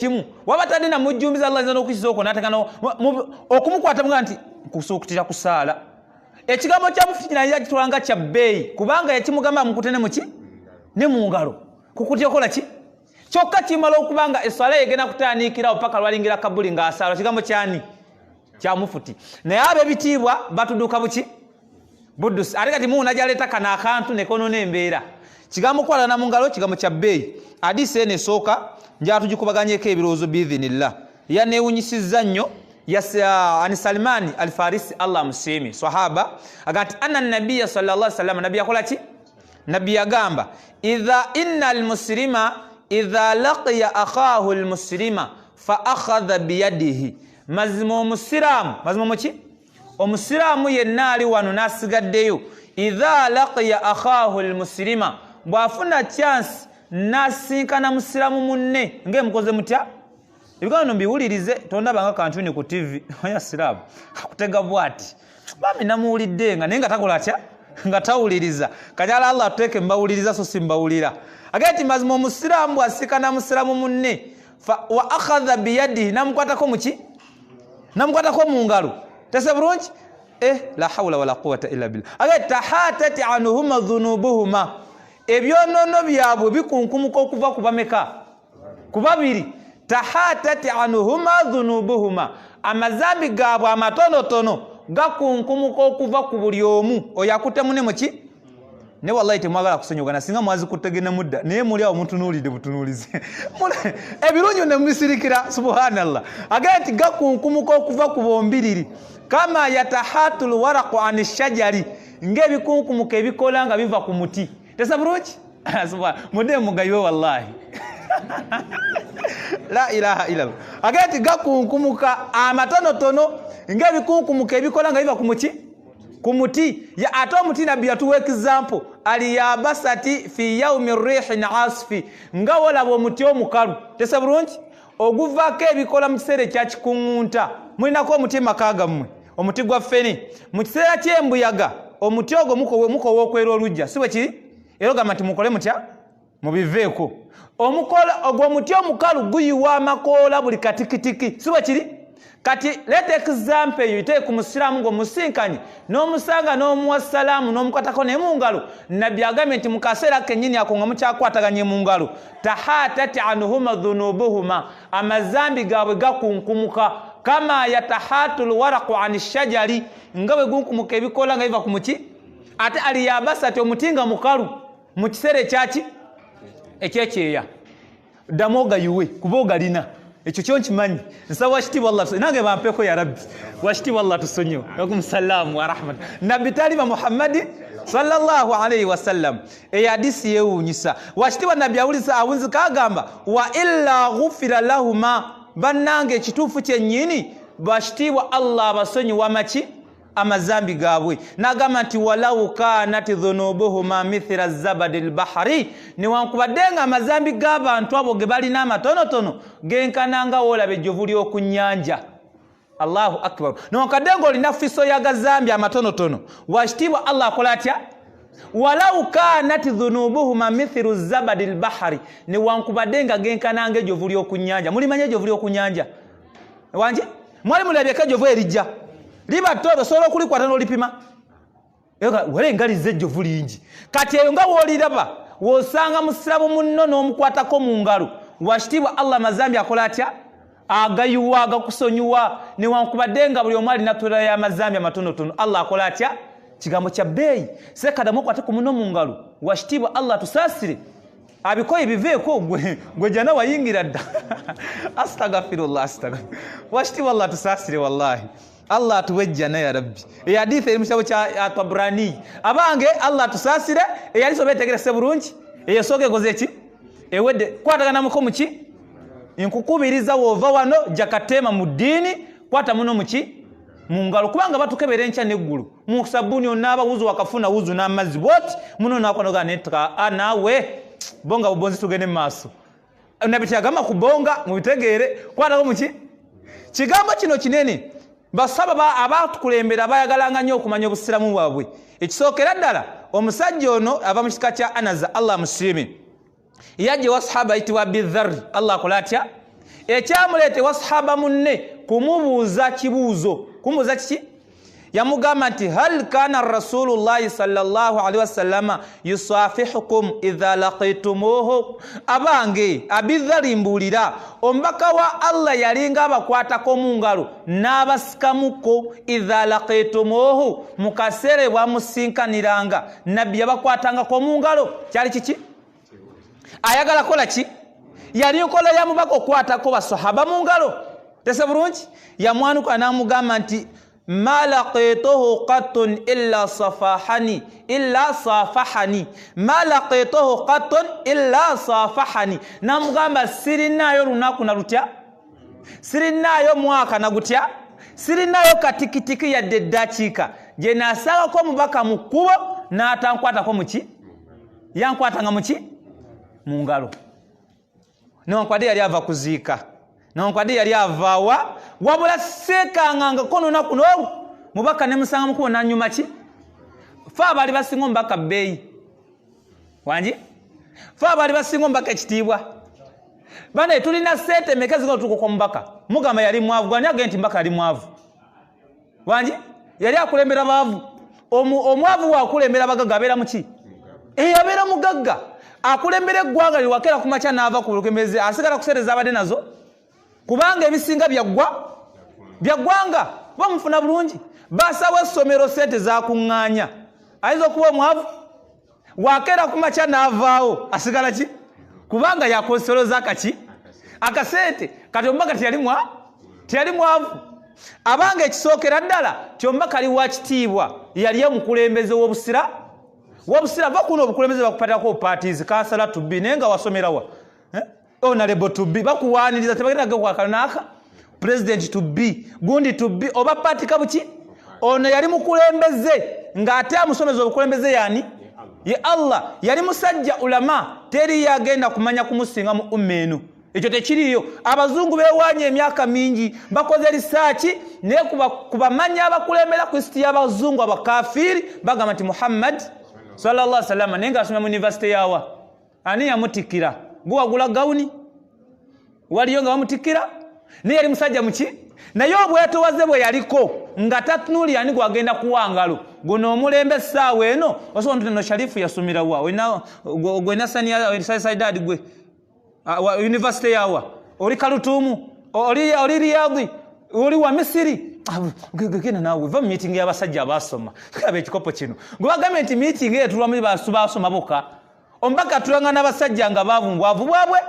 kimu wabatadde na mujjumbiza Allah nzano okukizoko natekano okumukwata mga nti kusukutira kusaala ekigambo kya mufti kina yakitwanga kya bbeeyi kubanga yakimugamba mukutene muki ne mu ngalo kukutya kola ki kyokka kimala okubanga eswala yegena kutandikirawo paka lwalingira kabuli ng'asaala kigambo kyani kya mufuti naye ab'ebitiibwa batuduka buki buddusi ate kati muuna gyaleeta kano akantu nekono n'embeera kigambo kwalana mu ngalo kigambo kya bbeeyi hadisi eno esooka njatugikubaganyeko ebirowoozo biidhinillah yaneewunyisizza nnyo ani Salman al-Farisi Allah musimi sahaba agati anna nabiyya sallallahu alaihi wasallam nabiy akola ki nabiy agamba idha innal muslima idha laqiya akhahu al-muslima fa akhadha biyadihi mazima omusiramu muki omusiramu yenna ali wano nasigaddeyo idha laqiya akhahu al-muslima bwafuna chance nasinkana musiramu munne ngemukoze mutya ebigano mbiwulirize tondabanga kantuni ku TV oya sirabu akutega bwati mami namuwulidde nga naye nga takola atya nga tawuliriza kajala Allah ateke mbawuliriza so simbawulira agati mazima omusiramu bwasikana musiramu munne wa akhadha biyadihi namukwatako muki namukwatako mu ngalo tese bulungi la hawla wala quwwata illa billah agati tahatati anhuma dhunubuhuma ebyonono byabwe bikunkumuka okuva kubameka kubabiri tahatati anhuma dhunubuhuma amazambi gaabwe amatonotono gakunkumuka okuva ku buli omu oyakutemu ne muki ne wallahi temwagala kusonyogana singa mwazi kutegena mudda naye muli awo mutunuulidde butunuulize ebirungi ne misirikira subhanallah agati gakunkumuka okuva ku bombiriri kama yatahatul waraqu anishajari ng'ebikunkumuka ebikola nga biva ku muti tesa bulungi mude mugayiwe wallahi la ilaha illallah agati gakunkumuka amatonotono ng'ebikunkumuka ebikola nga biva ku muki ku muti ya ate omuti nabbi yatuwa example aliyabasati fi yaumi rihin asfi nga wolaba omuti omukalu tese bulungi oguvako ebikola mu kiseera ekyakikungunta mulinako omuti makaga mmwe omuti gwa feni mu kiseera ky'embuyaga omuti ogwo mukowa okwera olujja si bwe kiri era ogamba nti mukole mutya mubiveeko omukola ogwo muti omukalu guyiwa amakoola buli katikitiki si bwe kiri kati leta example eyo ite ku musiramu ng'omusinkanye n'omusanga n'omuwa salaamu n'omukwatako naye mu ngalo nabbi agambye nti mu kaseera kennyini ako nga mukyakwataganye mu ngalo tahatati anhuma dhunubuhuma amazambi gaabwe gakunkumuka kama yatahatul waraqu ani shajari nga bwe gunkumuka ebikola nga biva ku muki ate aliyabasati omuti nga mukalu mu kiseera ekyaki ekyekyeya ddamu ogayiwe kuba ogalina ekyo kyo nkimanyi nsaba wakitiibwa Allah nange bampeko ya rabbi wakitiibwa Allah tusonyiwe alaikum salaam wa rahmat nabbi taliba Muhammadi sallallahu alayhi wasallam hadisi yeewuunyisa wakitiibwa nabbi awunzika agamba wa illa ghufira lahuma bannange ekituufu kyennyini bakitiibwa Allah abasonyiwa maki amazambi gaabwe nagamba nti walau kanat dhunubuhuma mithla zabadi albahari newankubadde nga amazambi g'abantu abo ge balina amatonotono genkananga woolaba ejjovu ly'oku nnyanja Allahu akbar newankubadde ng'olina fiso y'agazambi amatonotono wakitiibwa Allah akola atya walau kanat dhunubuhuma mithlu zabadi albahari newankubadde nga genkananga ejjovu ly'oku nnyanja mulimanya ejjovu ly'oku nnyanja wanje mwali mulabyeko ejjovu erijja liba todo solo kulikwata n'olipima wale engalize ejjovu lingi kati eyo nga wooliraba wosanga musiramu munno n'omukwatako mu ngalo wakitiibwa Allah mazambi akola atya agayiwa agakusonyiwa newankubadde nga buli omu alina tola y'amazambi amatonotono Allah akola atya kigambo kya bbeeyi sekadamu okwate ku muno mu ngalo wakitiibwa Allah tusaasire abikoye biveeko gwe jana wayingira dda astagfirullah wakitiibwa Allah tusaasire wallahi Allah atuwejjana ya rabbi hadithi eri mu kitabo kya Tabrani abange Allah tusaasire eyali sobeetegerese bulungi eyesooka egoze eki ewedde kwatagana muko muki nkukubiriza woova wano jakateema mu ddiini kwata muno muki mu ngalo kubanga batukebera enkya n'eggulu mu sabbuuni onaaba wuzu wakafuna wuzu n'amazzi bwoti muno nakonoga netka naawe bonga bubonzi tugende mu maaso nabbi kyagamba kubonga mubitegeere kwatako muki kigambo kino kinene basaba abatukulembera bayagalanga nnyo okumanya obusiramu bwabwe ekisookera ddala omusajja ono ava mu kika kya Anaza Allah musiime yajja wa sahaba ayitibwa Abi Dharr Allah akola atya ekyamulete wa sahaba munne kumubuuza kibuuzo kumubuuza kiki yamugamba nti hal kana rasulullahi sallallahu alaihi wasallama yusafihukum idha laqitumuhu abange abidhalimbulira ombaka wa Allah yalinga abakwatako mu ngalo n'abasikamuko idha laqitumuhu mukasere bwa musinkaniranga nabbi yabakwatangako mu ngalo kyali kiki ayagala kola ki yali nkola yamubaka okwatako basahaba mu ngalo tese bulungi yamwanuka n'amugamba nti ما لقيته قط إلا صفحني ما لقيته قط إلا صافحني namugamba sirinayo lunaku na lutya sirinayo mwaka na gutya sirinayo katikitiki ya dedachika je nasala ko mubaka mukubo na atankwata ko muki yankwata nga muki mungalo nonkwade yali ava kuziika nonkwade yali avawa wabula sekanganga kono naku no mubaka ne musanga mukubo na nyuma ki fa bali basingo mbaka beyi wanji fa bali basingo mbaka kitibwa bana tulina sente mekazi ngo tuko kwa mbaka mugama yali mwavu gwani agenti mbaka yali mwavu wanji yali akulembera bavu omwavu wa kulembera bagaga abera muki abera mugagga akulembere gwanga liwakera kumacha nava kulukemeze asigala kusereza abade nazo kubanga ebisinga byagwanga bamufuna bulungi basawe somero sente za kunganya aizo kuwa mwavu wakera kumacha navao asigala ki kubanga yakonsolo zakaki akasente katombaka tiyali mwavu abange ekisokera ddala kyombaka ali wakitibwa yali omukulembeze w'obusira bakuno obukulembeze bakupatako parties kansala tubbi nenga wasomerawa honorable tubbi bakuwaniriza tebagenda kwakanaka president tubbi gundi tubbi oba party kabuki ono yali mukulembeze ngate amusomeza obukulembeze yani ye Allah yali musajja ulama teri yagenda kumanya kumusinga mu ummenu ekyo tekiriyo abazungu bewanye emyaka mingi bakoze research ne kubamanya abakulembera kristi y'abazungu abakafiri bagamba nti Muhammad sallallahu alaihi wasallam nenga asoma mu university yawa ani yamutikira guwagula gauni waliyo nga bamutikira ne yali musajja muki naye obweto wazebwe yaliko nga tatunuli yani gwagenda kuwangalo gono omulembe saawe eno osobola nti no Sharifu yasumira wa gwena sani saidadi gwe university yawa oli Kalutumu oli Riyadh oli wa Misiri gena nawe va meeting y'abasajja abasoma kabe ekikopo kino government meeting etulwa mu basoma boka ombaka tulanga n'abasajja nga bavumbwavu bwabwe